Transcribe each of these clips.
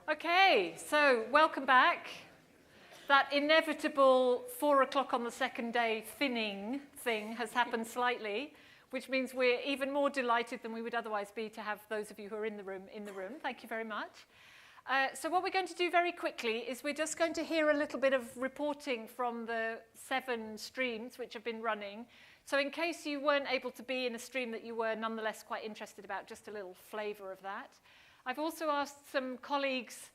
Okay, so welcome back. That inevitable 4 o'clock on the second day thinning thing has happened slightly, which means we're even more delighted than we would otherwise be to have those of you who are in the room. Thank you very much. So what we're going to do very quickly is we're just going to hear a little bit of reporting from the 7 streams which have been running. So in case you weren't able to be in a stream that you were nonetheless quite interested about, just a little flavour of that. I've also asked some colleagues,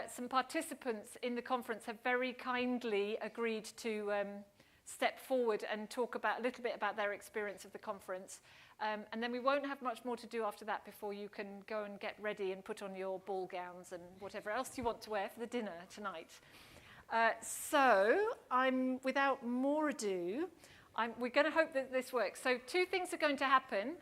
some participants in the conference have very kindly agreed to step forward and talk about a little bit about their experience of the conference. And then we won't have much more to do after that before you can go and get ready and put on your ball gowns and whatever else you want to wear for the dinner tonight. So without more ado, we're going to hope that this works. So 2 things are going to happen.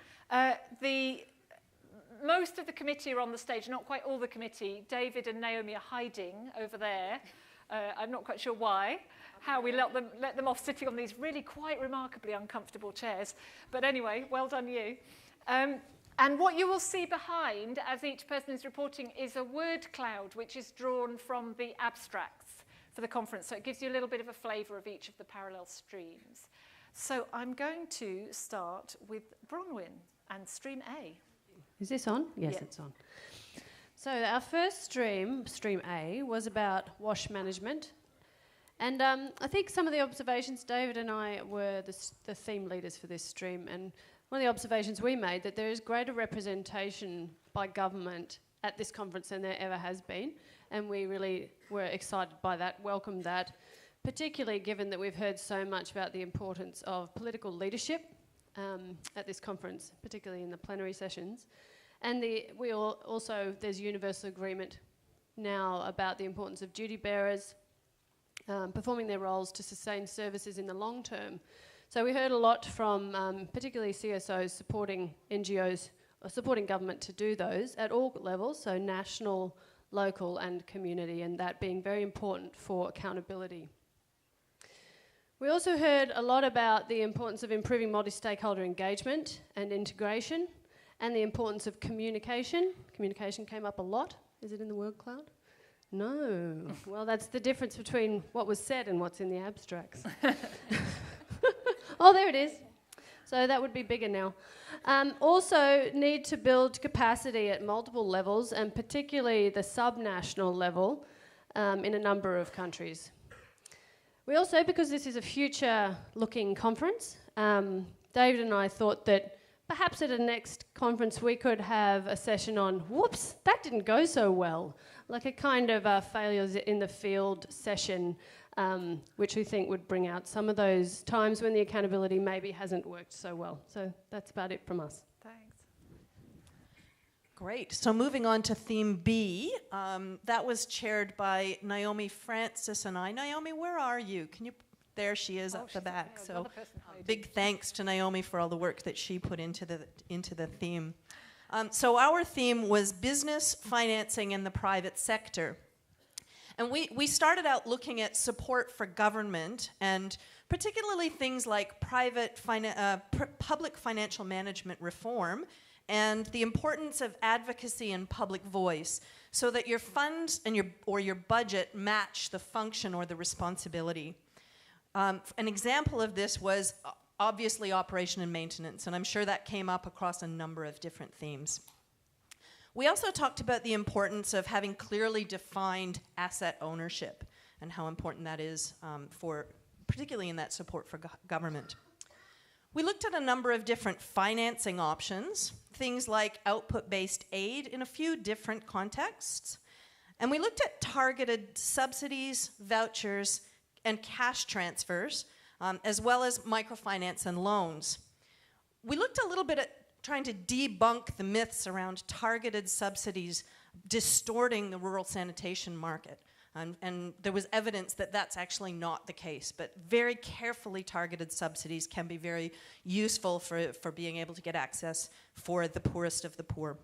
Most of the committee are on the stage, not quite all the committee. David and Naomi are hiding over there. I'm not quite sure why, how we let them off sitting on these really quite remarkably uncomfortable chairs. But anyway, well done you. And what you will see behind, as each person is reporting, is a word cloud, which is drawn from the abstracts for the conference. So it gives you a little bit of a flavour of each of the parallel streams. So I'm going to start with Bronwyn and Stream A. Is this on? Yes, it's on. So our first stream, Stream A, was about wash management. And I think some of the observations, David and I were the theme leaders for this stream, and one of the observations we made that there is greater representation by government at this conference than there ever has been, and we really were excited by that, welcomed that, particularly given that we've heard so much about the importance of political leadership at this conference, particularly in the plenary sessions. And there's universal agreement now about the importance of duty bearers performing their roles to sustain services in the long term. So we heard a lot from particularly CSOs supporting NGOs, or supporting government to do those at all levels, so national, local and community, and that being very important for accountability. We also heard a lot about the importance of improving multi-stakeholder engagement and integration, and the importance of communication. Communication came up a lot. Is it in the word cloud? No. Well, that's the difference between what was said and what's in the abstracts. Oh, there it is. So that would be bigger now. Also need to build capacity at multiple levels, and particularly the subnational level in a number of countries. We also, because this is a future-looking conference, David and I thought that perhaps at a next conference we could have a session on, whoops, that didn't go so well, like a kind of failures in the field session, which we think would bring out some of those times when the accountability maybe hasn't worked so well. So that's about it from us. Thanks. Great. So moving on to theme B, that was chaired by Naomi Francis and I. Naomi, where are you? Can you? There she is up the back. So big thanks to Naomi for all the work that she put into the theme. So our theme was business, financing, and the private sector. And we started out looking at support for government, and particularly things like public financial management reform, and the importance of advocacy and public voice, so that your funds and your budget match the function or the responsibility. An example of this was obviously operation and maintenance, and I'm sure that came up across a number of different themes. We also talked about the importance of having clearly defined asset ownership and how important that is particularly in that support for government. We looked at a number of different financing options, things like output-based aid in a few different contexts, and we looked at targeted subsidies, vouchers, and cash transfers, as well as microfinance and loans. We looked a little bit at trying to debunk the myths around targeted subsidies distorting the rural sanitation market. And there was evidence that that's actually not the case, but very carefully targeted subsidies can be very useful for being able to get access for the poorest of the poor.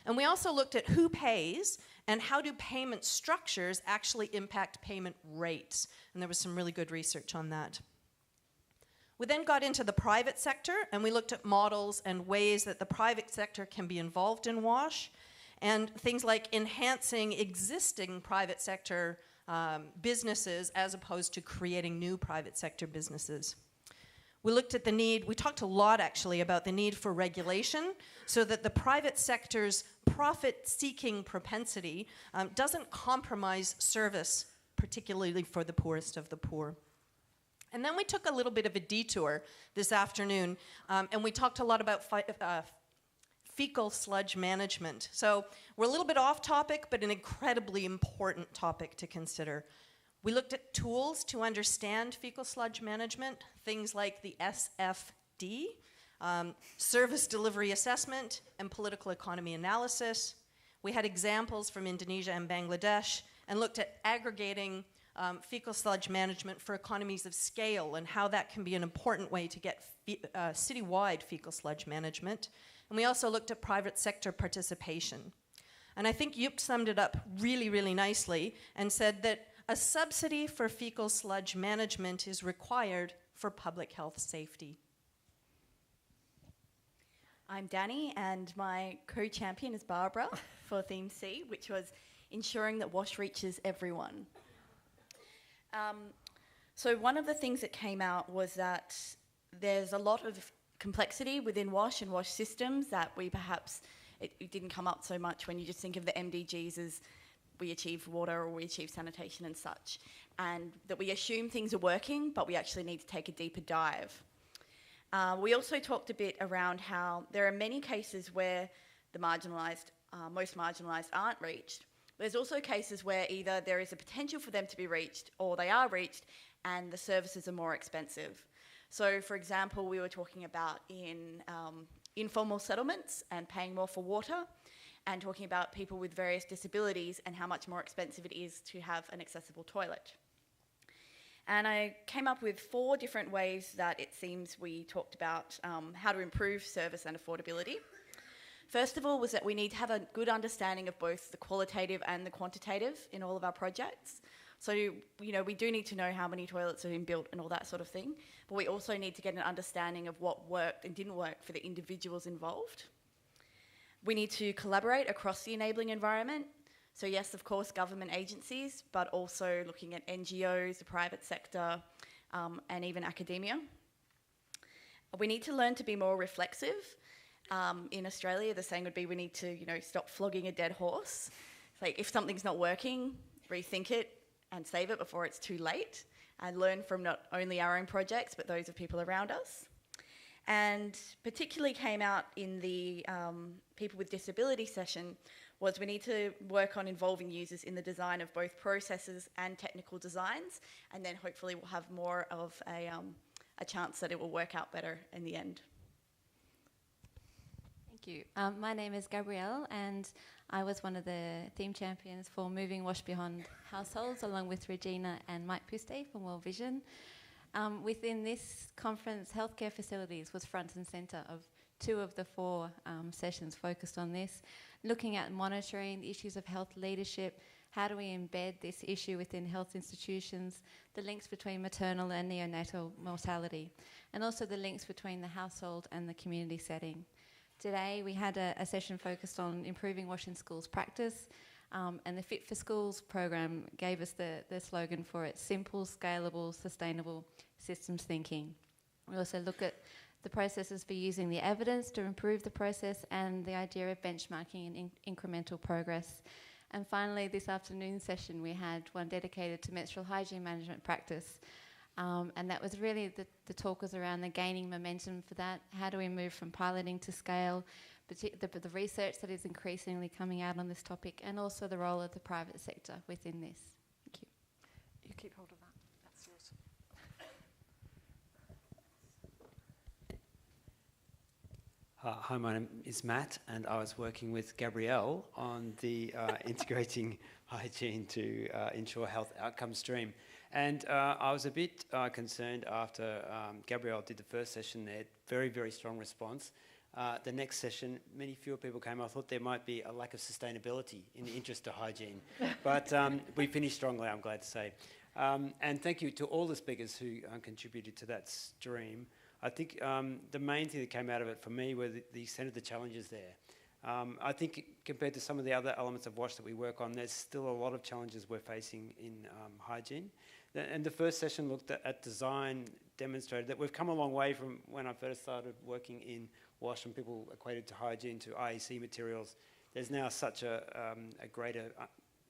And we also looked at who pays and how do payment structures actually impact payment rates. And there was some really good research on that. We then got into the private sector, and we looked at models and ways that the private sector can be involved in WASH, and things like enhancing existing private sector businesses as opposed to creating new private sector businesses. We looked at the need, we talked a lot actually about the need for regulation so that the private sector's profit-seeking propensity doesn't compromise service, particularly for the poorest of the poor. And then we took a little bit of a detour this afternoon, and we talked a lot about fecal sludge management. So we're a little bit off topic, but an incredibly important topic to consider. We looked at tools to understand fecal sludge management, things like the SFD, service delivery assessment, and political economy analysis. We had examples from Indonesia and Bangladesh and looked at aggregating fecal sludge management for economies of scale and how that can be an important way to get citywide fecal sludge management. And we also looked at private sector participation. And I think Yup summed it up really, really nicely and said that a subsidy for fecal sludge management is required for public health safety. I'm Danny, and my co-champion is Barbara for Theme C, which was ensuring that WASH reaches everyone. So one of the things that came out was that there's a lot of complexity within WASH and WASH systems that we perhaps, it didn't come up so much when you just think of the MDGs as we achieve water or we achieve sanitation and such, and that we assume things are working, but we actually need to take a deeper dive. We also talked a bit around how there are many cases where the marginalised, most marginalised aren't reached. There's also cases where either there is a potential for them to be reached or they are reached and the services are more expensive. So, for example, we were talking about in informal settlements and paying more for water, and talking about people with various disabilities and how much more expensive it is to have an accessible toilet. And I came up with 4 different ways that it seems we talked about how to improve service and affordability. First of all was that we need to have a good understanding of both the qualitative and the quantitative in all of our projects. So, you know, we do need to know how many toilets have been built and all that sort of thing, but we also need to get an understanding of what worked and didn't work for the individuals involved. We need to collaborate across the enabling environment. So yes, of course, government agencies, but also looking at NGOs, the private sector, and even academia. We need to learn to be more reflexive. In Australia, the saying would be we need to, you know, stop flogging a dead horse. Like if something's not working, rethink it and save it before it's too late, and learn from not only our own projects, but those of people around us. And particularly came out in the people with disability session was we need to work on involving users in the design of both processes and technical designs, and then hopefully we'll have more of a chance that it will work out better in the end. Thank you. My name is Gabrielle, and I was one of the theme champions for moving WASH beyond households, along with Regina and Mike Puste from World Vision. Within this conference, healthcare facilities was front and centre of 2 of the 4 sessions focused on this, looking at monitoring the issues of health leadership, how do we embed this issue within health institutions, the links between maternal and neonatal mortality, and also the links between the household and the community setting. Today we had a session focused on improving WASH in schools practice, and the Fit for Schools program gave us the slogan for it: simple, scalable, sustainable systems thinking. We also look at the processes for using the evidence to improve the process and the idea of benchmarking and incremental progress. And finally, this afternoon session we had one dedicated to menstrual hygiene management practice. And that was really, the talk was around the gaining momentum for that. How do we move from piloting to scale? The research that is increasingly coming out on this topic, and also the role of the private sector within this. Thank you. You keep hold of that. That's yours. Hi, my name is Matt, and I was working with Gabrielle on the integrating hygiene to ensure health outcome stream. And I was a bit concerned after Gabrielle did the first session there. Very, very strong response. The next session, many fewer people came. I thought there might be a lack of sustainability in the interest of hygiene. But we finished strongly, I'm glad to say. And thank you to all the speakers who contributed to that stream. I think the main thing that came out of it for me were the extent of the challenges there. I think compared to some of the other elements of WASH that we work on, there's still a lot of challenges we're facing in hygiene. And the first session looked at design, demonstrated that we've come a long way from when I first started working in WASH and people equated to hygiene to IEC materials. There's now such a greater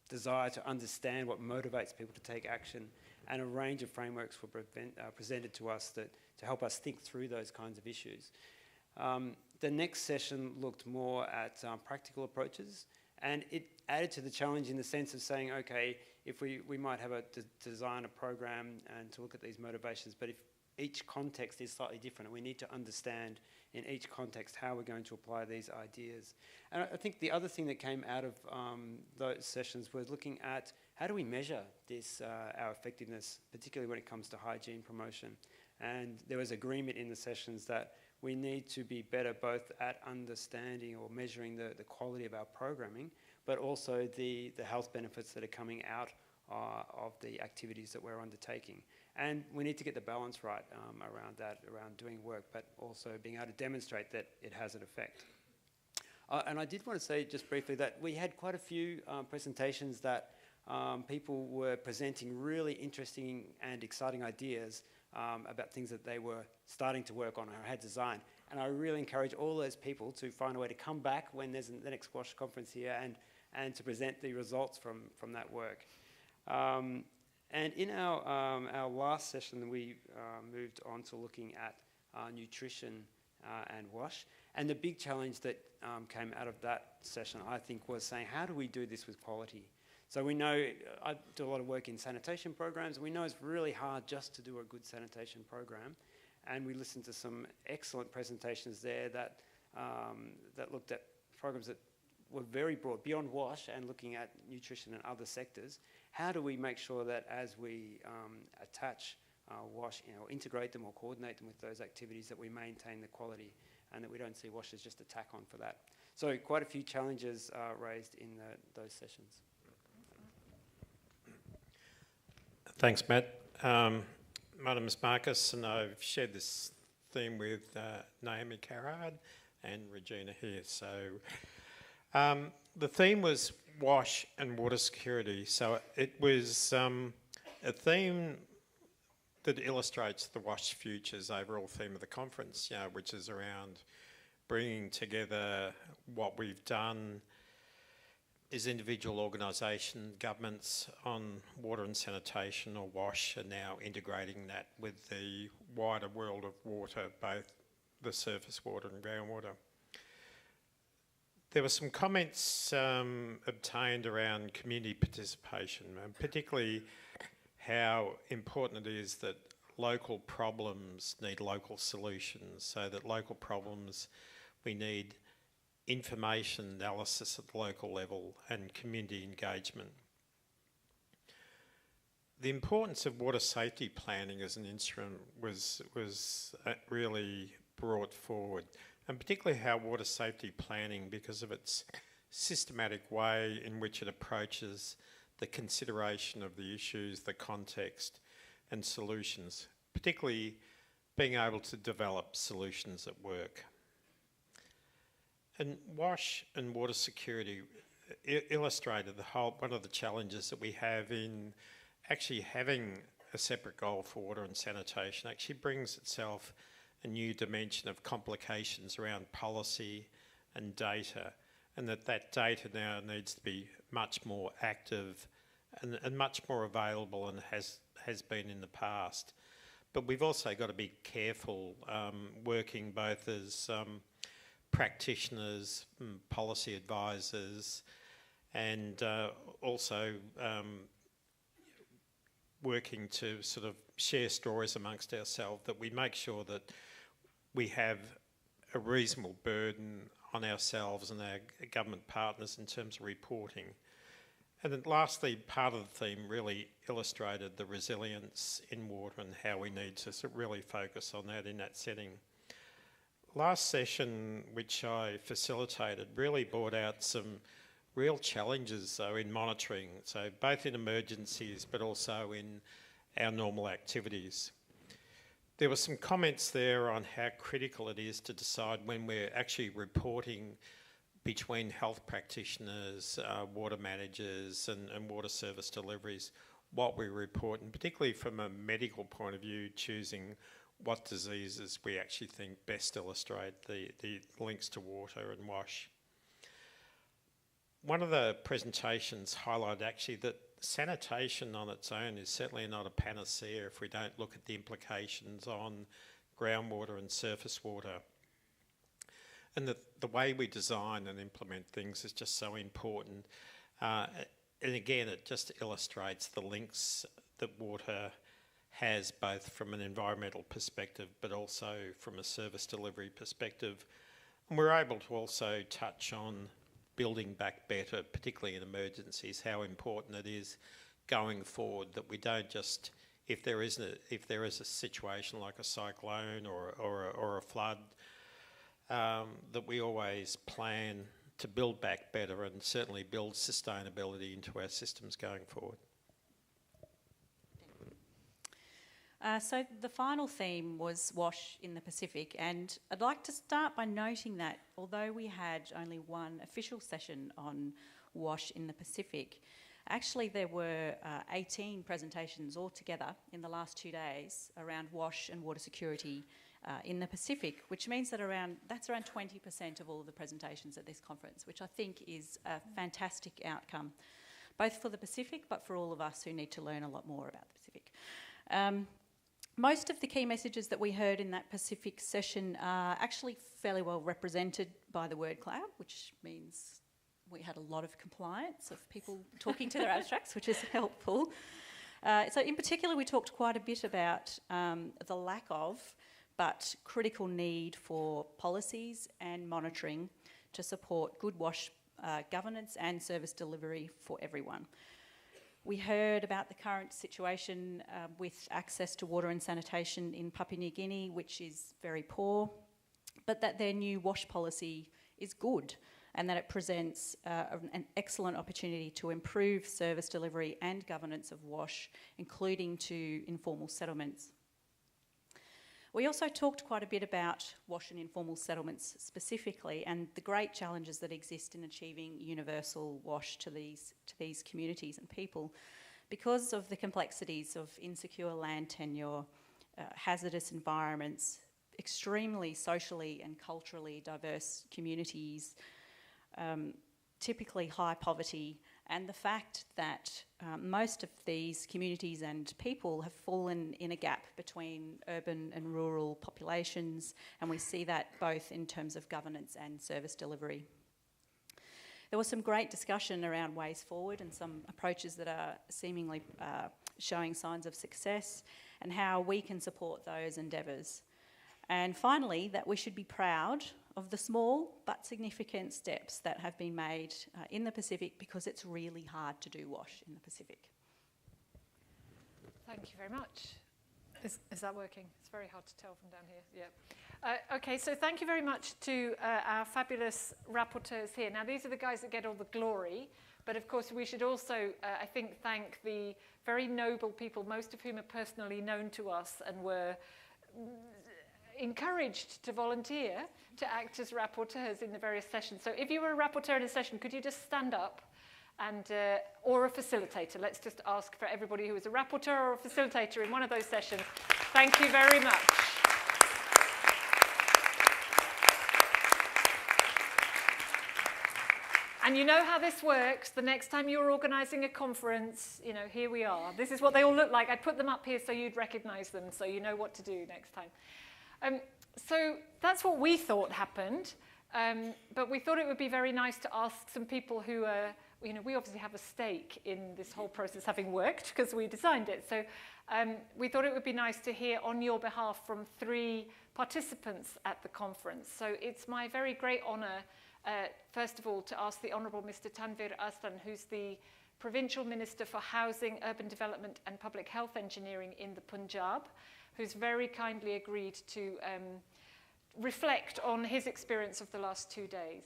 desire to understand what motivates people to take action, and a range of frameworks were presented to us to help us think through those kinds of issues. The next session looked more at practical approaches, and it added to the challenge in the sense of saying, okay, if we might have design a program and to look at these motivations, but if each context is slightly different, we need to understand in each context how we're going to apply these ideas. And I think the other thing that came out of those sessions was looking at how do we measure this, our effectiveness, particularly when it comes to hygiene promotion. And there was agreement in the sessions that we need to be better both at understanding or measuring the quality of our programming, but also the health benefits that are coming out of the activities that we're undertaking. And we need to get the balance right around that, around doing work, but also being able to demonstrate that it has an effect. And I did want to say just briefly that we had quite a few presentations that people were presenting really interesting and exciting ideas about things that they were starting to work on or had designed. And I really encourage all those people to find a way to come back when there's the next WASH conference here and to present the results from that work. And in our last session, we moved on to looking at nutrition and WASH. And the big challenge that came out of that session, I think, was saying, how do we do this with quality? So we know, I do a lot of work in sanitation programs, and we know it's really hard just to do a good sanitation program. And we listened to some excellent presentations there that looked at programs that were very broad, beyond WASH and looking at nutrition and other sectors. How do we make sure that as we attach WASH, integrate them or coordinate them with those activities, that we maintain the quality and that we don't see WASH as just a tack on for that? So quite a few challenges raised in those sessions. Thanks, Matt. My name is Marcus, and I've shared this theme with Naomi Carrard and Regina here. So the theme was WASH and water security. So it was a theme that illustrates the WASH Futures overall theme of the conference, which is around bringing together what we've done as individual organisation, governments on water and sanitation, or WASH, and now integrating that with the wider world of water, both the surface water and groundwater. There were some comments obtained around community participation, and particularly how important it is that local problems need local solutions, so that local problems, we need information analysis at the local level and community engagement. The importance of water safety planning as an instrument was really brought forward, and particularly how water safety planning, because of its systematic way in which it approaches the consideration of the issues, the context and solutions, particularly being able to develop solutions that work. And WASH and water security illustrated one of the challenges that we have in actually having a separate goal for water and sanitation. Actually brings itself a new dimension of complications around policy and data, and that data now needs to be much more active and much more available than has been in the past. But we've also got to be careful working both as practitioners, policy advisors, and also working to sort of share stories amongst ourselves, that we make sure that we have a reasonable burden on ourselves and our government partners in terms of reporting. And then lastly, part of the theme really illustrated the resilience in water and how we need to sort of really focus on that in that setting. Last session, which I facilitated, really brought out some real challenges though in monitoring, so both in emergencies but also in our normal activities. There were some comments there on how critical it is to decide when we're actually reporting between health practitioners, water managers and water service deliveries, what we report, and particularly from a medical point of view, choosing what diseases we actually think best illustrate the links to water and WASH. One of the presentations highlighted actually that sanitation on its own is certainly not a panacea if we don't look at the implications on groundwater and surface water. And the way we design and implement things is just so important. And again, it just illustrates the links that water has, both from an environmental perspective, but also from a service delivery perspective. And we're able to also touch on building back better, particularly in emergencies, how important it is going forward that we don't just, if there is a situation like a cyclone or a flood, that we always plan to build back better and certainly build sustainability into our systems going forward. So the final theme was WASH in the Pacific, and I'd like to start by noting that although we had only one official session on WASH in the Pacific, actually there were 18 presentations altogether in the last 2 days around WASH and water security in the Pacific, which means that that's around 20% of all of the presentations at this conference, which I think is a fantastic outcome, both for the Pacific but for all of us who need to learn a lot more about the Pacific. Most of the key messages that we heard in that Pacific session are actually fairly well represented by the word cloud, which means we had a lot of compliance of people talking to their abstracts, which is helpful. So in particular, we talked quite a bit about the lack of, but critical need for policies and monitoring to support good WASH governance and service delivery for everyone. We heard about the current situation with access to water and sanitation in Papua New Guinea, which is very poor, but that their new WASH policy is good and that it presents an excellent opportunity to improve service delivery and governance of WASH, including to informal settlements. We also talked quite a bit about WASH and informal settlements specifically and the great challenges that exist in achieving universal WASH to these communities and people because of the complexities of insecure land tenure, hazardous environments, extremely socially and culturally diverse communities, typically high poverty, and the fact that most of these communities and people have fallen in a gap between urban and rural populations, and we see that both in terms of governance and service delivery. There was some great discussion around ways forward and some approaches that are seemingly showing signs of success and how we can support those endeavours. And finally, that we should be proud of the small but significant steps that have been made in the Pacific because it's really hard to do WASH in the Pacific. Thank you very much. Is that working? It's very hard to tell from down here. Yeah. Okay, so thank you very much to our fabulous rapporteurs here. Now, these are the guys that get all the glory, but of course we should also, I think, thank the very noble people, most of whom are personally known to us and were encouraged to volunteer to act as rapporteurs in the various sessions. So if you were a rapporteur in a session, could you just stand up and, or a facilitator? Let's just ask for everybody who is a rapporteur or a facilitator in one of those sessions. Thank you very much. And you know how this works. The next time you're organising a conference, you know, here we are. This is what they all look like. I put them up here so you'd recognise them, so you know what to do next time. So that's what we thought happened, but we thought it would be very nice to ask some people who are, you know, we obviously have a stake in this whole process having worked because we designed it. So we thought it would be nice to hear on your behalf from 3 participants at the conference. So it's my very great honour, first of all, to ask the Honourable Mr. Tanvir Aslan, who's the Provincial Minister for Housing, Urban Development and Public Health Engineering in the Punjab, who's very kindly agreed to reflect on his experience of the last 2 days.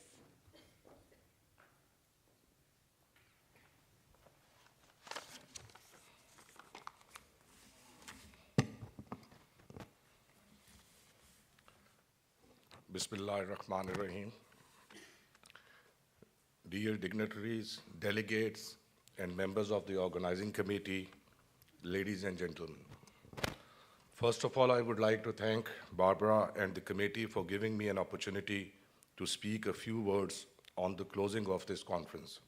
Bismillahir Rahmanir Rahim. dear dignitaries, delegates, and members of the organizing committee, ladies and gentlemen. First of all, I would like to thank Barbara and the committee for giving me an opportunity to speak a few words on the closing of this conference.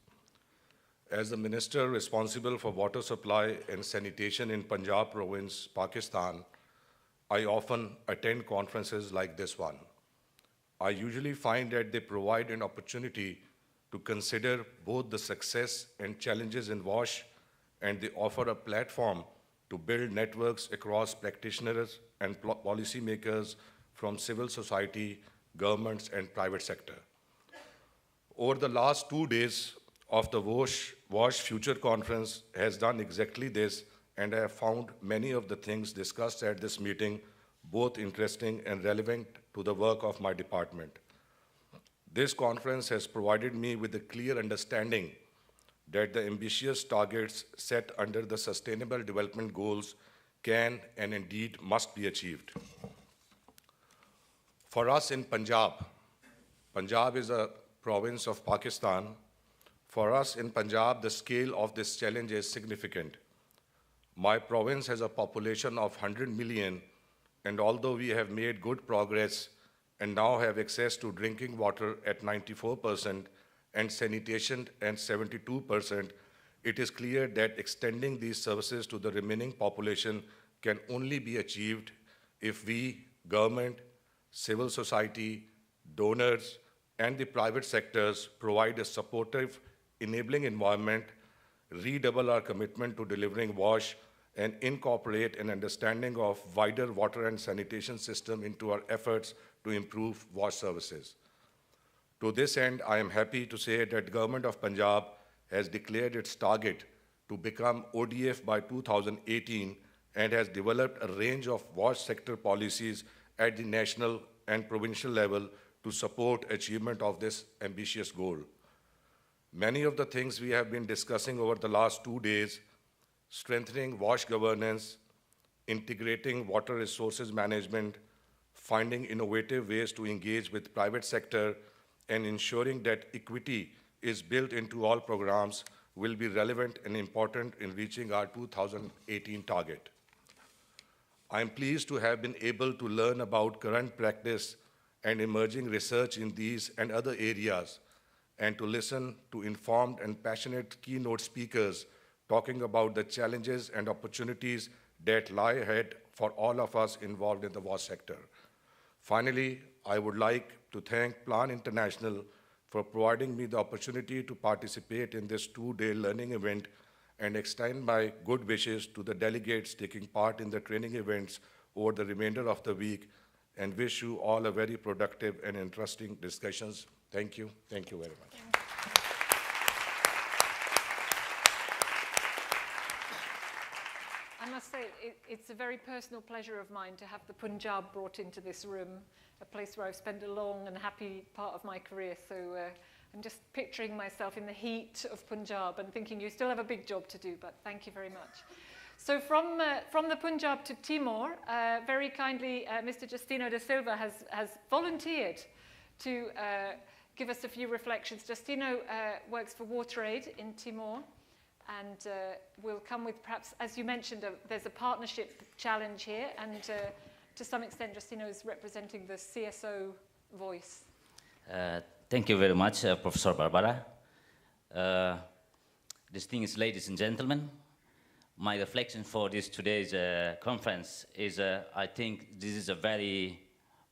As the minister responsible for water supply and sanitation in Punjab province, Pakistan, I often attend conferences like this one. I usually find that they provide an opportunity to consider both the success and challenges in WASH, and they offer a platform to build networks across practitioners and policymakers from civil society, governments, and private sector. Over the last 2 days of the WASH Future Conference has done exactly this, and I have found many of the things discussed at this meeting both interesting and relevant to the work of my department. This conference has provided me with a clear understanding that the ambitious targets set under the Sustainable Development Goals can and indeed must be achieved. For us in Punjab is a province of Pakistan. For us in Punjab, the scale of this challenge is significant. My province has a population of 100 million, and although we have made good progress and now have access to drinking water at 94% and sanitation at 72%, it is clear that extending these services to the remaining population can only be achieved if we, government, civil society, donors, and the private sectors provide a supportive, enabling environment, redouble our commitment to delivering WASH, and incorporate an understanding of wider water and sanitation system into our efforts to improve WASH services. To this end, I am happy to say that Government of Punjab has declared its target to become ODF by 2018 and has developed a range of WASH sector policies at the national and provincial level to support achievement of this ambitious goal. Many of the things we have been discussing over the last 2 days, strengthening WASH governance, integrating water resources management, finding innovative ways to engage with private sector, and ensuring that equity is built into all programs will be relevant and important in reaching our 2018 target. I am pleased to have been able to learn about current practice and emerging research in these and other areas, and to listen to informed and passionate keynote speakers talking about the challenges and opportunities that lie ahead for all of us involved in the WASH sector. Finally, I would like to thank Plan International for providing me the opportunity to participate in this 2-day learning event and extend my good wishes to the delegates taking part in the training events over the remainder of the week, and wish you all a very productive and interesting discussions. Thank you. Thank you very much. I must say, it's a very personal pleasure of mine to have the Punjab brought into this room, a place where I've spent a long and happy part of my career. So I'm just picturing myself in the heat of Punjab and thinking you still have a big job to do, but thank you very much. So from the Punjab to Timor, very kindly, Mr. Justino da Silva has volunteered to give us a few reflections. Justino works for WaterAid in Timor, and we'll come with perhaps, as you mentioned, there's a partnership challenge here, and to some extent, Justino is representing the CSO voice. Thank you very much, Professor Barbara. Distinguished ladies and gentlemen, my reflection for today's conference is I think this is a very,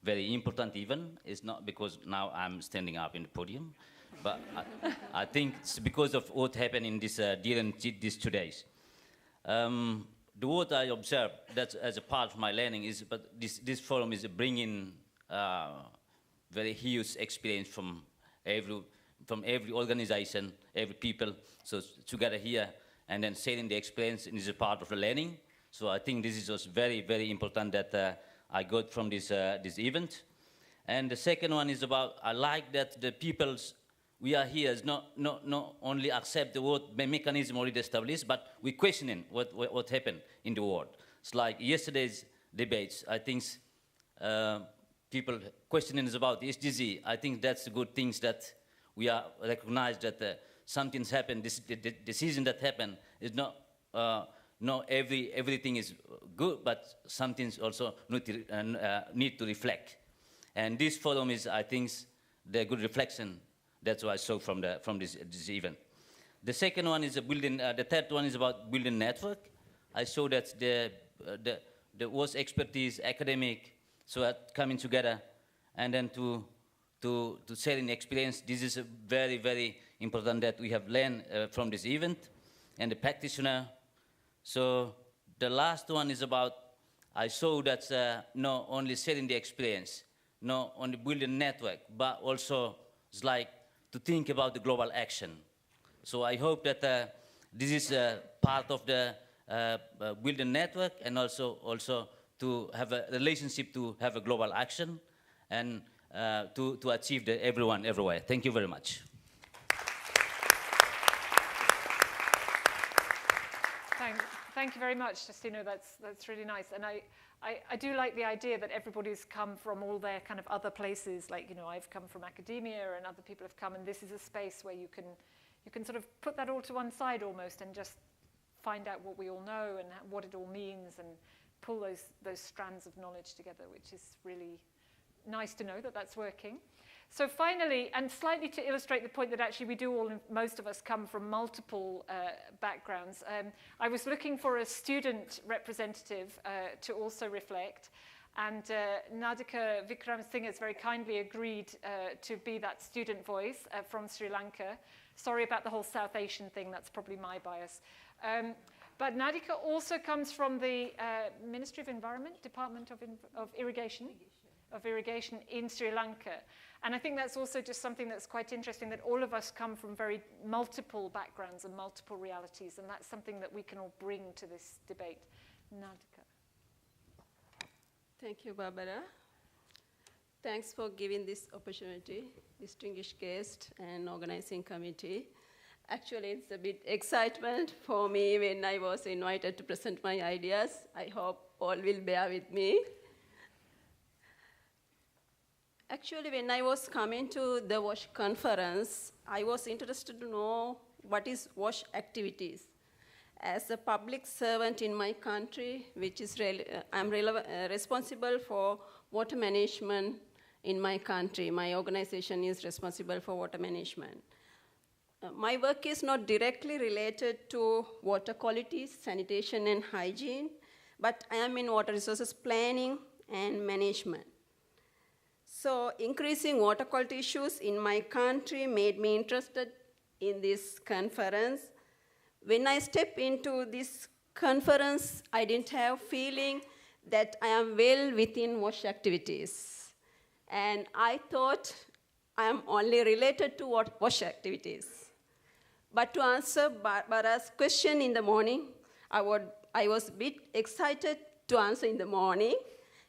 very important event. It's not because now I'm standing up in the podium, but I think it's because of what happened in during these 2 days. What I observed that as a part of my learning is, but this forum is bringing very huge experience from every organization, every people, so together here, and then sharing the experience is a part of the learning. So I think this is just very, very important that I got from this event. And the second one is about, I like that the peoples we are here is not only accept the world mechanism already established, but we questioning what happened in the world. It's like yesterday's debates. I think people questioning is about SDG. I think that's the good things that we are recognized that something's happened. The decision that happened is not everything is good, but something's also need to reflect. And this forum is, I think, the good reflection. That's what I saw from this event. The second one is the third one is about building network. I saw that the worst expertise, academic, so coming together, and then to sharing experience. This is very, very important that we have learned from this event, and the practitioner. So the last one is about, I saw that not only sharing the experience, not only building network, but also it's like to think about the global action. So I hope that this is part of the building network, and also to have a relationship to have a global action, and to achieve the everyone everywhere. Thank you very much. Thank you very much, Justino. That's really nice. And I do like the idea that everybody's come from all their kind of other places. Like, you know, I've come from academia and other people have come, and this is a space where you can sort of put that all to one side almost and just find out what we all know and what it all means and pull those strands of knowledge together, which is really nice to know that that's working. So finally, and slightly to illustrate the point that actually we do most of us come from multiple backgrounds, I was looking for a student representative to also reflect, and Nadika Vikram-Singh has very kindly agreed to be that student voice from Sri Lanka. Sorry about the whole South Asian thing, that's probably my bias. But Nadika also comes from the Ministry of Environment, Department of Irrigation in Sri Lanka. And I think that's also just something that's quite interesting, that all of us come from very multiple backgrounds and multiple realities, and that's something that we can all bring to this debate. Nadika. Thank you, Barbara. Thanks for giving this opportunity, distinguished guest and organizing committee. Actually, it's a bit excitement for me when I was invited to present my ideas. I hope all will bear with me. Actually, when I was coming to the WASH conference, I was interested to know what is WASH activities. As a public servant in my country, which is I'm responsible for water management in my country. My organization is responsible for water management. My work is not directly related to water quality, sanitation, and hygiene, but I am in water resources planning and management. So increasing water quality issues in my country made me interested in this conference. When I stepped into this conference, I didn't have feeling that I am well within WASH activities. And I thought I am only related to WASH activities. But to answer Barbara's question in the morning, I was a bit excited to answer in the morning.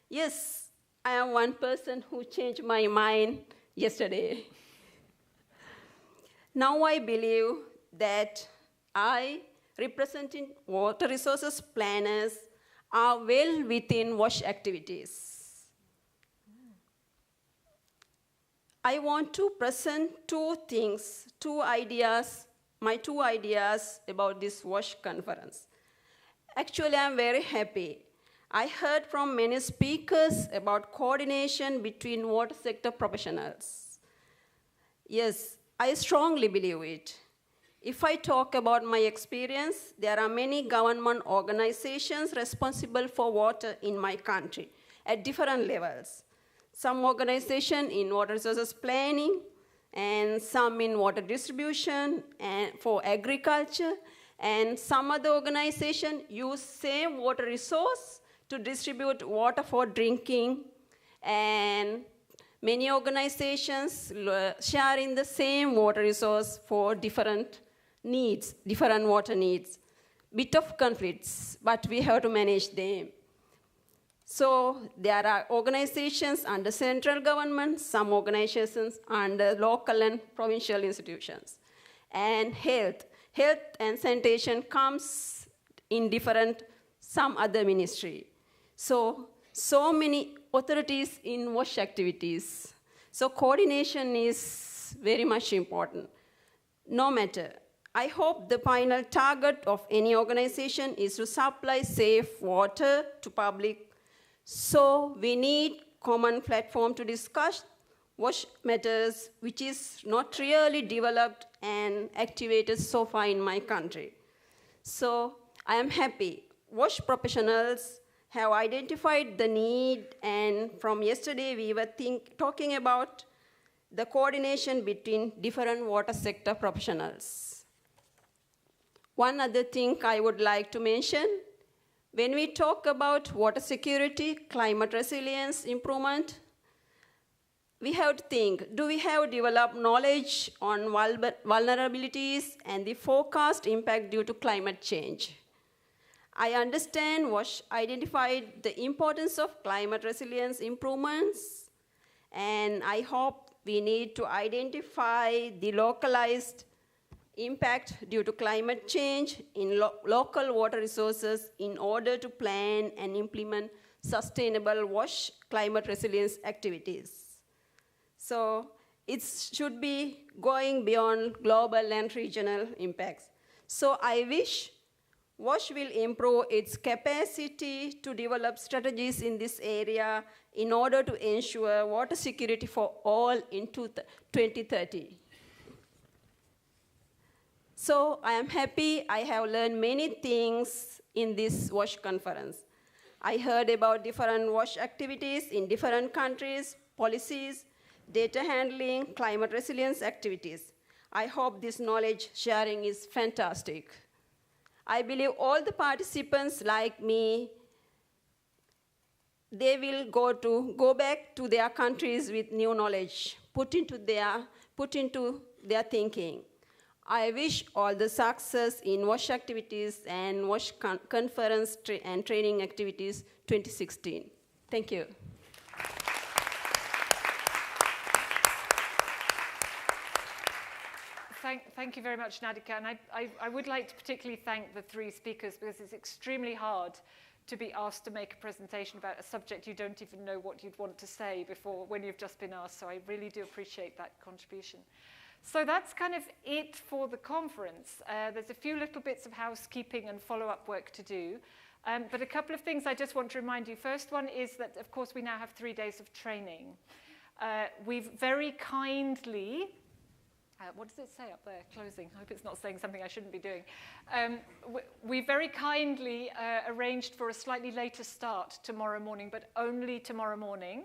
Yes, I am one person who changed my mind yesterday. Now I believe that I, representing water resources planners, are well within WASH activities. I want to present my two ideas about this WASH conference. Actually, I'm very happy. I heard from many speakers about coordination between water sector professionals. Yes, I strongly believe it. If I talk about my experience, there are many government organizations responsible for water in my country at different levels. Some organizations in water resources planning, and some in water distribution and for agriculture, and some other organizations use same water resource to distribute water for drinking, and many organizations sharing the same water resource for different needs, different water needs. Bit of conflicts, but we have to manage them. So there are organizations under central government, some organizations under local and provincial institutions. And health and sanitation comes in some other ministry. So many authorities in WASH activities. So coordination is is very much important. No matter, I hope the final target of any organization is to supply safe water to public. So we need common platform to discuss WASH matters, which is not really developed and activated so far in my country. So I am happy. WASH professionals have identified the need, and from yesterday we were talking about the coordination between different water sector professionals. One other thing I would like to mention, when we talk about water security, climate resilience improvement, we have to think, do we have developed knowledge on vulnerabilities and the forecast impact due to climate change? I understand WASH identified the importance of climate resilience improvements, and I hope we need to identify the localized impact due to climate change in local water resources in order to plan and implement sustainable WASH climate resilience activities. So it should be going beyond global and regional impacts. So I wish WASH will improve its capacity to develop strategies in this area in order to ensure water security for all in 2030. So I am happy I have learned many things in this WASH conference. I heard about different WASH activities in different countries, policies, data handling, climate resilience activities. I hope this knowledge sharing is fantastic. I believe all the participants like me, they will go back to their countries with new knowledge, put into their thinking. I wish all the success in WASH activities and WASH conference and training activities 2016. Thank you. Thank you very much, Nadika. And I would like to particularly thank the three speakers, because it's extremely hard to be asked to make a presentation about a subject you don't even know what you'd want to say before, when you've just been asked. So I really do appreciate that contribution. So that's kind of it for the conference. There's a few little bits of housekeeping and follow-up work to do. But a couple of things I just want to remind you. First one is that, of course, we now have 3 days of training. We've very kindly... what does it say up there? Closing. I hope it's not saying something I shouldn't be doing. We very kindly arranged for a slightly later start tomorrow morning, but only tomorrow morning.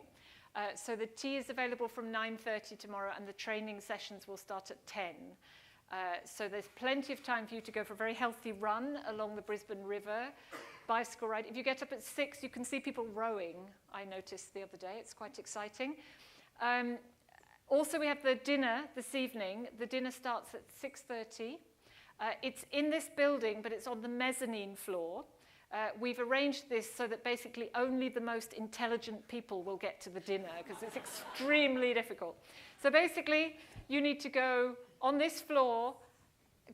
So the tea is available from 9:30 tomorrow, and the training sessions will start at 10. So there's plenty of time for you to go for a very healthy run along the Brisbane River, bicycle ride. If you get up at 6, you can see people rowing, I noticed the other day. It's quite exciting. Also, we have the dinner this evening. The dinner starts at 6:30. It's in this building, but it's on the mezzanine floor. We've arranged this so that basically only the most intelligent people will get to the dinner, because it's extremely difficult. So basically, you need to go on this floor,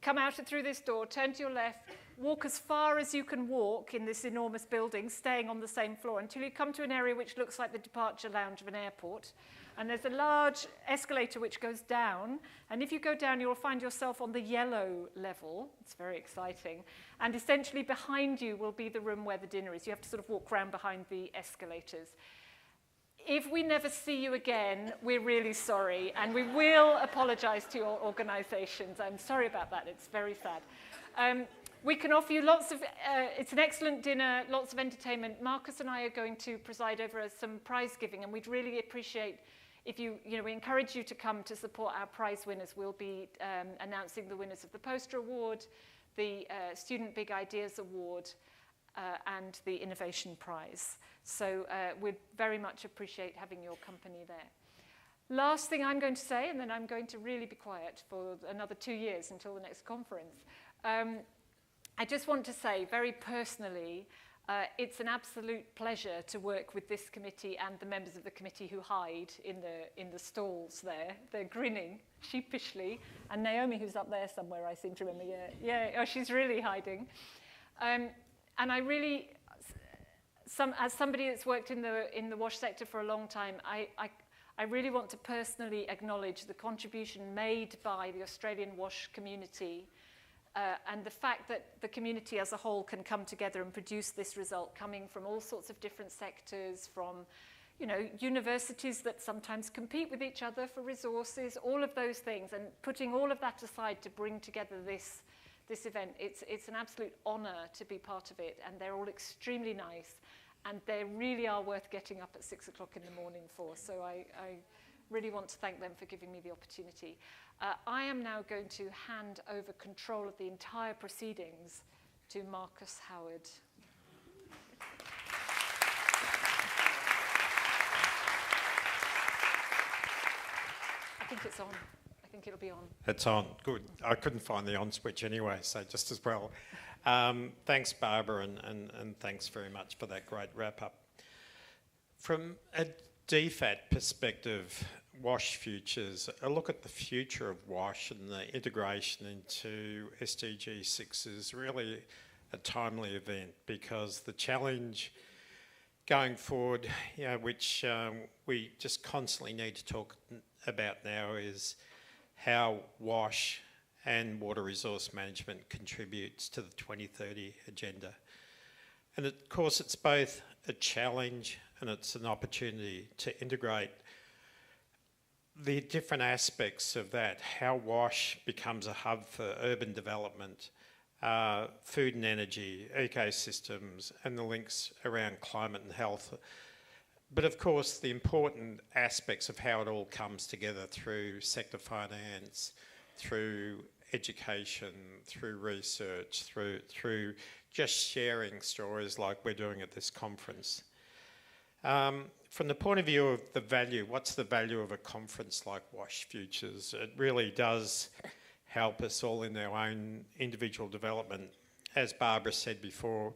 come out through this door, turn to your left, walk as far as you can walk in this enormous building, staying on the same floor until you come to an area which looks like the departure lounge of an airport. And there's a large escalator which goes down. And if you go down, you'll find yourself on the yellow level. It's very exciting. And essentially behind you will be the room where the dinner is. You have to sort of walk around behind the escalators. If we never see you again, we're really sorry. And we will apologize to your organizations. I'm sorry about that. It's very sad. We can offer you lots of, it's an excellent dinner, lots of entertainment. Marcus and I are going to preside over some prize giving, and we'd really appreciate if we encourage you to come to support our prize winners. We'll be announcing the winners of the Poster Award, the Student Big Ideas Award, and the Innovation Prize. So we'd very much appreciate having your company there. Last thing I'm going to say, and then I'm going to really be quiet for another 2 years until the next conference. I just want to say very personally, it's an absolute pleasure to work with this committee and the members of the committee who hide in the stalls there. They're grinning sheepishly. And Naomi, who's up there somewhere, I seem to remember. Yeah. Oh, she's really hiding. And I really, as somebody that's worked in the WASH sector for a long time, I I really want to personally acknowledge the contribution made by the Australian WASH community and the fact that the community as a whole can come together and produce this result, coming from all sorts of different sectors, from universities that sometimes compete with each other for resources, all of those things, and putting all of that aside to bring together this event. It's an absolute honour to be part of it, and they're all extremely nice, and they really are worth getting up at 6 o'clock in the morning for. So I really want to thank them for giving me the opportunity. I am now going to hand over control of the entire proceedings to Marcus Howard. I think it's on. I think it'll be on. It's on. Good. I couldn't find the on switch anyway, so just as well. Thanks, Barbara, and thanks very much for that great wrap-up. From a DFAT perspective, WASH Futures, a look at the future of WASH and the integration into SDG 6 is really a timely event, because the challenge going forward, which we just constantly need to talk about now, is how WASH and water resource management contributes to the 2030 agenda. And of course, it's both a challenge and it's an opportunity to integrate the different aspects of that, how WASH becomes a hub for urban development, food and energy, ecosystems, and the links around climate and health. But of course, the important aspects of how it all comes together through sector finance, through education, through research, through just sharing stories like we're doing at this conference. From the point of view of the value, what's the value of a conference like WASH Futures? It really does help us all in our own individual development. As Barbara said before,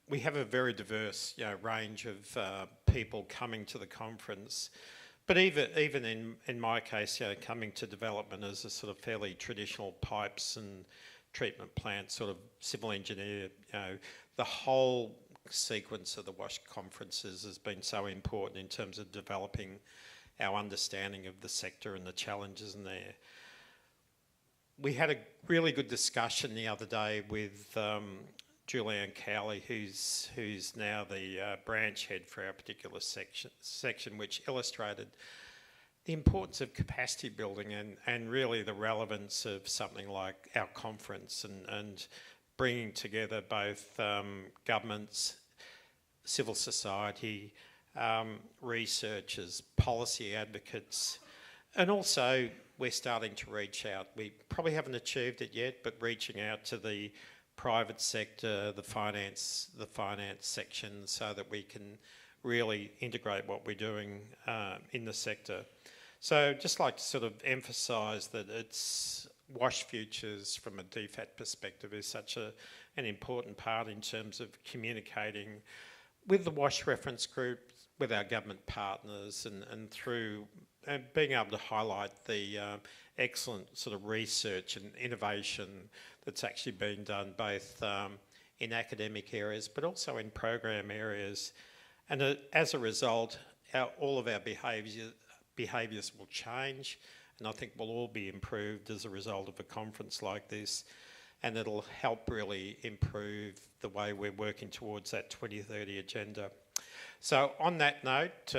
we have a very diverse range of people coming to the conference. But even in my case, coming to development as a sort of fairly traditional pipes and treatment plant sort of civil engineer, the whole sequence of the WASH conferences has been so important in terms of developing our understanding of the sector and the challenges in there. We had a really good discussion the other day with Julianne Cowley, who's now the branch head for our particular section, which illustrated the importance of capacity building and really the relevance of something like our conference and bringing together both governments, civil society, researchers, policy advocates, and also we're starting to reach out. We probably haven't achieved it yet, but reaching out to the private sector, the finance section, so that we can really integrate what we're doing in the sector. So just like to sort of emphasise that it's WASH Futures from a DFAT perspective is such an important part in terms of communicating with the WASH reference group, with our government partners, and through being able to highlight the excellent sort of research and innovation that's actually been done both in academic areas but also in program areas. And as a result, all of our behaviours will change, and I think we'll all be improved as a result of a conference like this, and it'll help really improve the way we're working towards that 2030 agenda. So on that note,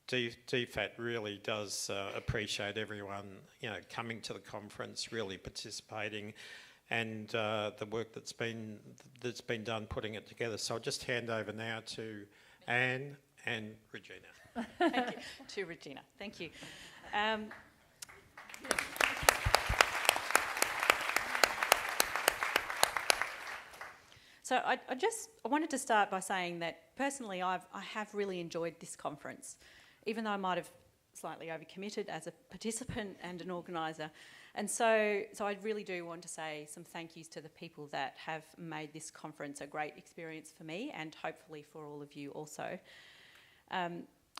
DFAT really does appreciate everyone coming to the conference, really participating, and the work that's been done putting it together. So I'll just hand over now to Anne and Regina. Thank you. To Regina. Thank you. So I wanted to start by saying that personally I have really enjoyed this conference, even though I might have slightly overcommitted as a participant and an organiser. And so I really do want to say some thank yous to the people that have made this conference a great experience for me and hopefully for all of you also.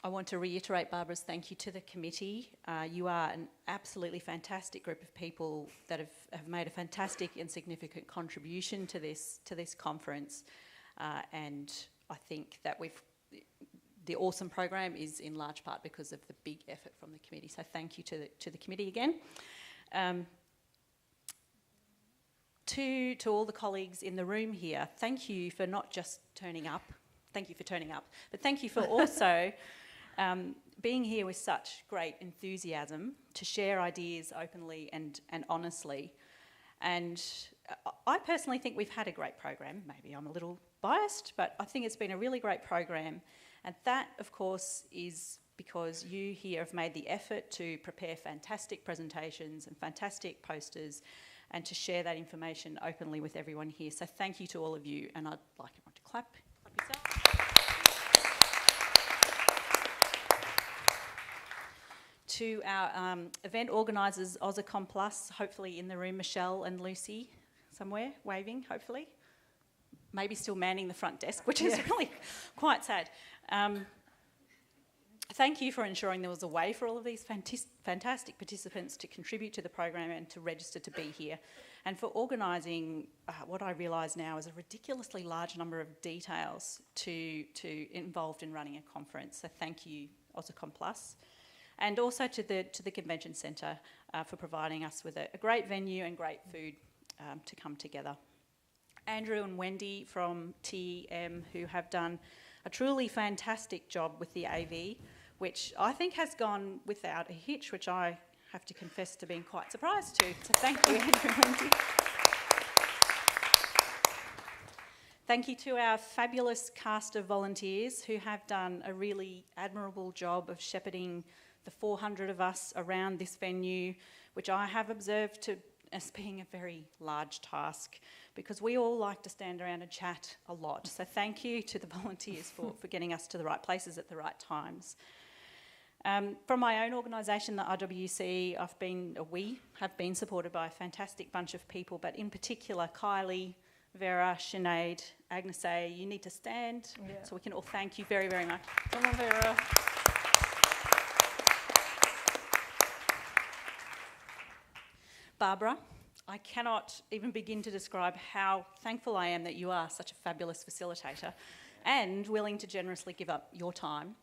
I want to reiterate Barbara's thank you to the committee. You are an absolutely fantastic group of people that have made a fantastic and significant contribution to this conference, and I think that the awesome program is in large part because of the big effort from the committee. So thank you to the committee again. To all the colleagues in the room here, thank you for not just turning up. Thank you for turning up, but thank you for also being here with such great enthusiasm to share ideas openly and honestly. And I personally think we've had a great program. Maybe I'm a little biased, but I think it's been a really great program. And that, of course, is because you here have made the effort to prepare fantastic presentations and fantastic posters and to share that information openly with everyone here. So thank you to all of you, and I'd like everyone to clap yourself. To our event organisers, Aussicom Plus, hopefully in the room, Michelle and Lucy, somewhere, waving, hopefully. Maybe still manning the front desk, which is really quite sad. Thank you for ensuring there was a way for all of these fantastic participants to contribute to the program and to register to be here, and for organising what I realise now is a ridiculously large number of details to involved in running a conference. So thank you, Aussicom Plus. And also to the Convention Centre for providing us with a great venue and great food to come together. Andrew and Wendy from TEM, who have done a truly fantastic job with the AV, which I think has gone without a hitch, which I have to confess to being quite surprised to. So thank you, Andrew and Wendy. Thank you to our fabulous cast of volunteers who have done a really admirable job of shepherding the 400 of us around this venue, which I have observed as being a very large task, because we all like to stand around and chat a lot. So thank you to the volunteers for getting us to the right places at the right times. From my own organisation, the RWC, we have been supported by a fantastic bunch of people, but in particular, Kylie, Vera, Sinead, Agnes A, you need to stand so we can all thank you very, very much. Come on, Vera. Barbara, I cannot even begin to describe how thankful I am that you are such a fabulous facilitator and willing to generously give up your time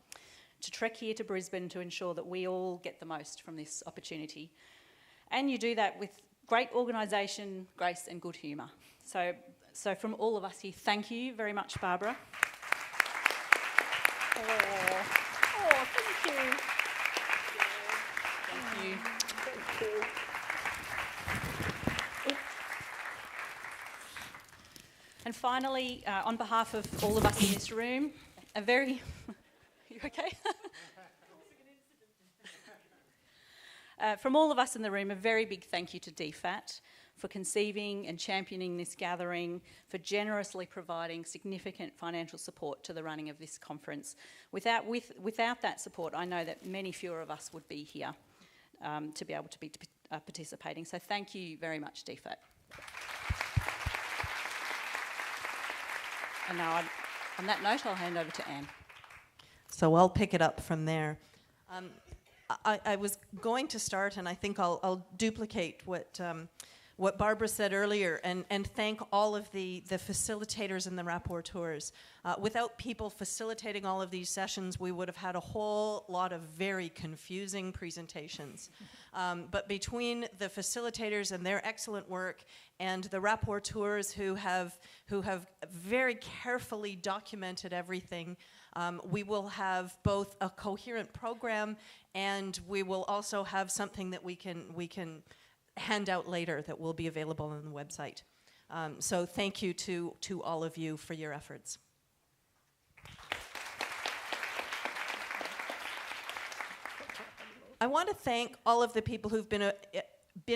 to trek here to Brisbane to ensure that we all get the most from this opportunity. And you do that with great organisation, grace and good humour. So from all of us here, thank you very much, Barbara. Oh, thank you. Thank you. Thank you. And finally, on behalf of all of us in this room, a very... You okay? From all of us in the room, a very big thank you to DFAT for conceiving and championing this gathering, for generously providing significant financial support to the running of this conference. Without that support, I know that many fewer of us would be here to be able to be participating. So thank you very much, DFAT. And now, on that note, I'll hand over to Anne. So I'll pick it up from there. I was going to start, and I think I'll duplicate what Barbara said earlier, and thank all of the facilitators and the rapporteurs. Without people facilitating all of these sessions, we would have had a whole lot of very confusing presentations. But between the facilitators and their excellent work and the rapporteurs who have very carefully documented everything, we will have both a coherent program, and we will also have something that we can hand out later that will be available on the website. So thank you to all of you for your efforts. I want to thank all of the people who've been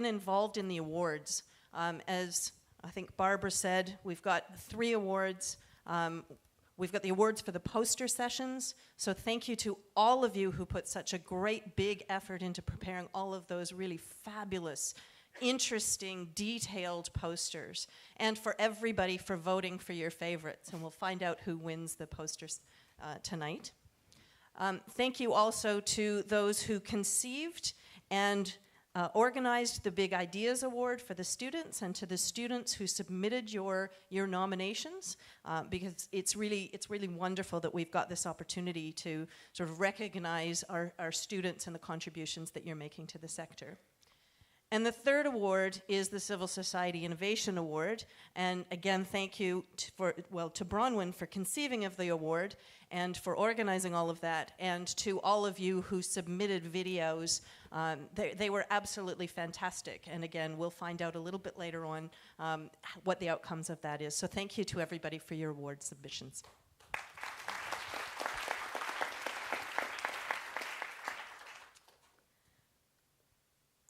involved in the awards. As I think Barbara said, we've got 3 awards. We've got the awards for the poster sessions, so thank you to all of you who put such a great big effort into preparing all of those really fabulous, interesting, detailed posters, and for everybody for voting for your favorites, and we'll find out who wins the posters tonight. Thank you also to those who conceived and organized the Big Ideas Award for the students, and to the students who submitted your nominations, because it's really wonderful that we've got this opportunity to sort of recognize our students and the contributions that you're making to the sector. And the third award is the Civil Society Innovation Award. And again, thank you to Bronwyn for conceiving of the award and for organizing all of that, and to all of you who submitted videos. They were absolutely fantastic. And again, we'll find out a little bit later on what the outcomes of that is. So thank you to everybody for your award submissions.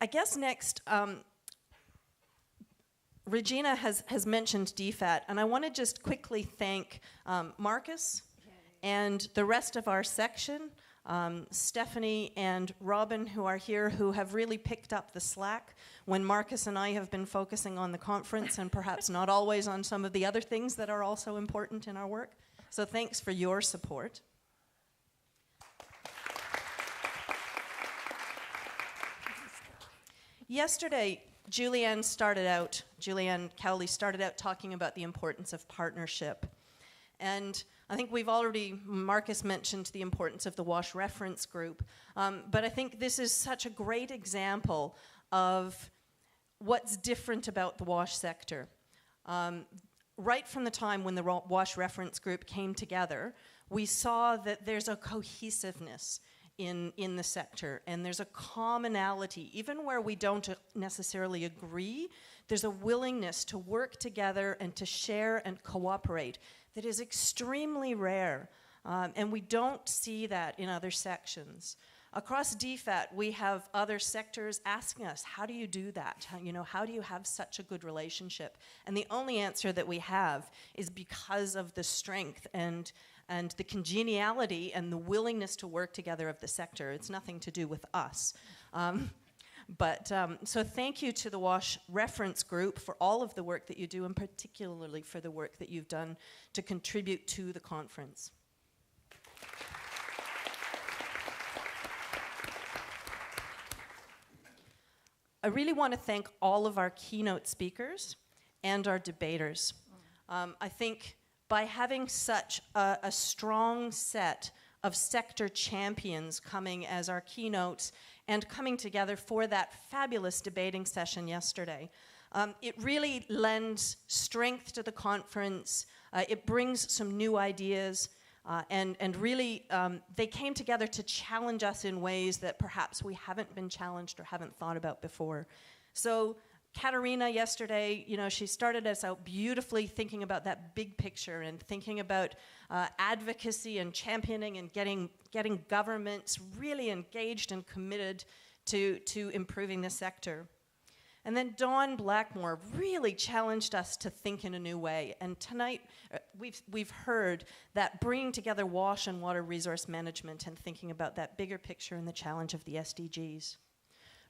I guess next, Regina has mentioned DFAT, and I want to just quickly thank Marcus and the rest of our section, Stephanie and Robin, who are here, who have really picked up the slack when Marcus and I have been focusing on the conference and perhaps not always on some of the other things that are also important in our work. So thanks for your support. Yesterday, Julianne Cowley started out talking about the importance of partnership. And I think Marcus mentioned the importance of the WASH reference group, but I think this is such a great example of what's different about the WASH sector. Right from the time when the WASH reference group came together, we saw that there's a cohesiveness in the sector, and there's a commonality. Even where we don't necessarily agree, there's a willingness to work together and to share and cooperate that is extremely rare, and we don't see that in other sections. Across DFAT, we have other sectors asking us, how do you do that? How do you have such a good relationship? And the only answer that we have is because of the strength and the congeniality and the willingness to work together of the sector. It's nothing to do with us. So thank you to the WASH reference group for all of the work that you do, and particularly for the work that you've done to contribute to the conference. I really want to thank all of our keynote speakers and our debaters. I think by having such a strong set of sector champions coming as our keynotes and coming together for that fabulous debating session yesterday, it really lends strength to the conference. It brings some new ideas, and really they came together to challenge us in ways that perhaps we haven't been challenged or haven't thought about before. So Katerina yesterday, she started us out beautifully thinking about that big picture and thinking about advocacy and championing and getting governments really engaged and committed to improving the sector. And then Dawn Blackmore really challenged us to think in a new way. And tonight, we've heard that bringing together WASH and water resource management and thinking about that bigger picture and the challenge of the SDGs.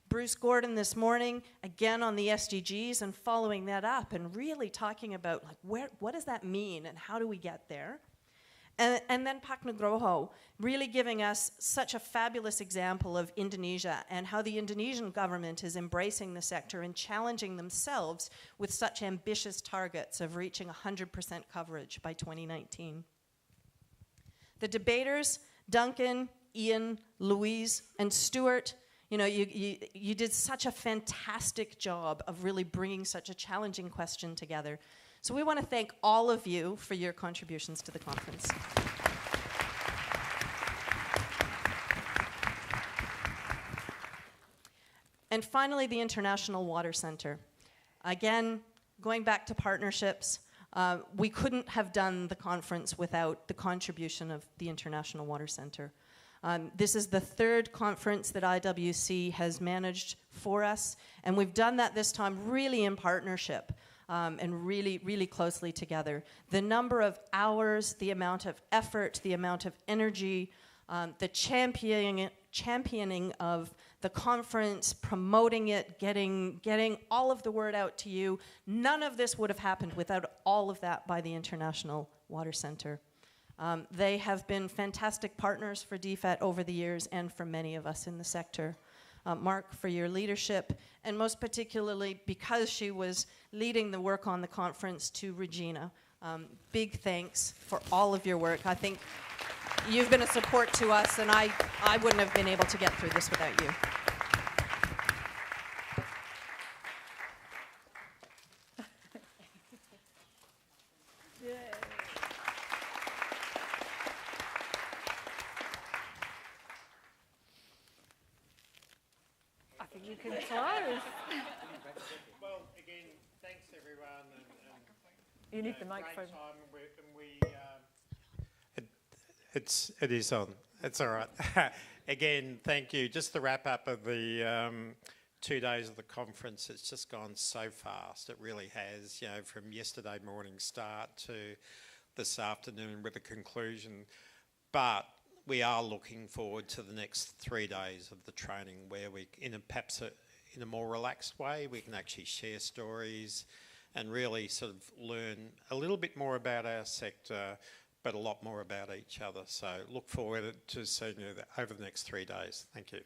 Bruce Gordon this morning, again on the SDGs and following that up and really talking about what does that mean and how do we get there? And then Pak Nugroho really giving us such a fabulous example of Indonesia and how the Indonesian government is embracing the sector and challenging themselves with such ambitious targets of reaching 100% coverage by 2019. The debaters, Duncan, Ian, Louise, and Stuart, you did such a fantastic job of really bringing such a challenging question together. So we want to thank all of you for your contributions to the conference. And finally, the International Water Center. Again, going back to partnerships, we couldn't have done the conference without the contribution of the International Water Center. This is the third conference that IWC has managed for us, and we've done that this time really in partnership. And really, really closely together. The number of hours, the amount of effort, the amount of energy, the championing of the conference, promoting it, getting all of the word out to you. None of this would have happened without all of that by the International Water Center. They have been fantastic partners for DFAT over the years and for many of us in the sector. Mark, for your leadership, and most particularly because she was leading the work on the conference, to Regina. Big thanks for all of your work. I think you've been a support to us, and I wouldn't have been able to get through this without you. I think you can close. Well, again, thanks everyone. You need the microphone. It is on. It's all right. Again, thank you. Just the wrap up of the 2 days of the conference. It's just gone so fast. It really has. You know, from yesterday morning start to this afternoon with a conclusion. But we are looking forward to the next 3 days of the training, where we, perhaps in a more relaxed way, we can actually share stories and really sort of learn a little bit more about our sector, but a lot more about each other. So look forward to seeing you over the next 3 days. Thank you.